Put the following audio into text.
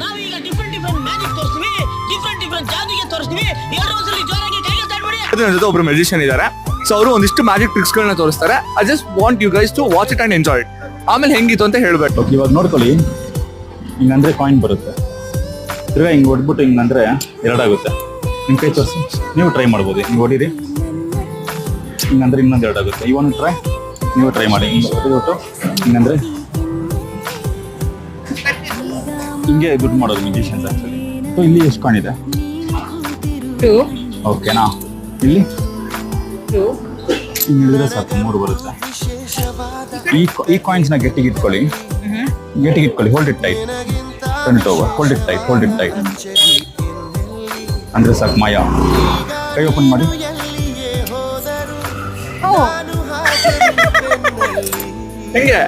ನಾವೀಗ different magic ತೋರಿಸ್ತೀವಿ, different ಜಾದುಗೆ ತೋರಿಸ್ತೀವಿ. ಎರಡು ಒಂದ್ಸಲಿ ಜೋರಾಗಿ ಕೈಗೆ ತಡ್ಬಿಡಿ. ನನ್ನ ಜೊತೆ ಒಬ್ರು ಮ್ಯೂಸಿಷಿಯನ್ ಇದ್ದಾರೆ. ಸೊ ಅವರು ಒಂದಿಷ್ಟು ಮ್ಯಾಜಿಕ್ ಟ್ರಿಕ್ಸ್ ಗಳನ್ನ ತೋರಿಸ್ತಾರೆ. I just want you guys to watch it and enjoy it. ಆಮೇಲೆ ಹೆಂಗಿತ್ತು ಅಂತ ಹೇಳ್ಬೇಕು. ಇವಾಗ ನೋಡ್ಕೊಳ್ಳಿ, ಹಿಂಗಂದ್ರೆ ಕಾಯಿನ್ ಬರುತ್ತೆ, ತಿರ್ಗಾ ಹಿಂಗೆ ಹೊಡ್ಬಿಟ್ಟು ಹಿಂಗಂದ್ರೆ ಎರಡಾಗುತ್ತೆ. ನಿಮ್ಮ ಕೈ ತೋರಿಸಿ, ನೀವು ಟ್ರೈ ಮಾಡ್ಬೋದು. ಹಿಂಗೆ ಹೊಡೀರಿ, ಹಿಂಗಂದ್ರೆ ಇನ್ನೊಂದು ಎರಡಾಗುತ್ತೆ. ಇವನು ಟ್ರೈ, ನೀವು ಟ್ರೈ ಮಾಡಿ. ಹಿಂಗೆ ಹೊಡೆದ್ಬಿಟ್ಟು ಹಿಂಗಂದ್ರೆ ಹಿಂಗೆ ದುಡ್ಡು ಮಾಡೋದು ಮ್ಯೂಸಿಷಿಯನ್ಸ್ ಆ್ಯಕ್ಚುಲಿ. ಸೊ ಇಲ್ಲಿ ಎಷ್ಟು ಕಾಯಿನ್ ಇದೆ? 2 ಓಕೆನಾ? ಇಲ್ಲಿ ಹಿಂಗೆ ಹೇಳಿದ್ರೆ ಸಾಕು, 3 ಬರುತ್ತೆ. ಈ ಕಾಯಿನ್ಸ್ನ ಗಟ್ಟಿಗೆ ಇಟ್ಕೊಳ್ಳಿ, hold it tight, turn it over, hold it tight ಅಂದರೆ ಸಾಕು. ಮಾಯಾ, ಕೈ ಓಪನ್ ಮಾಡಿ. ಹೆಂಗೆ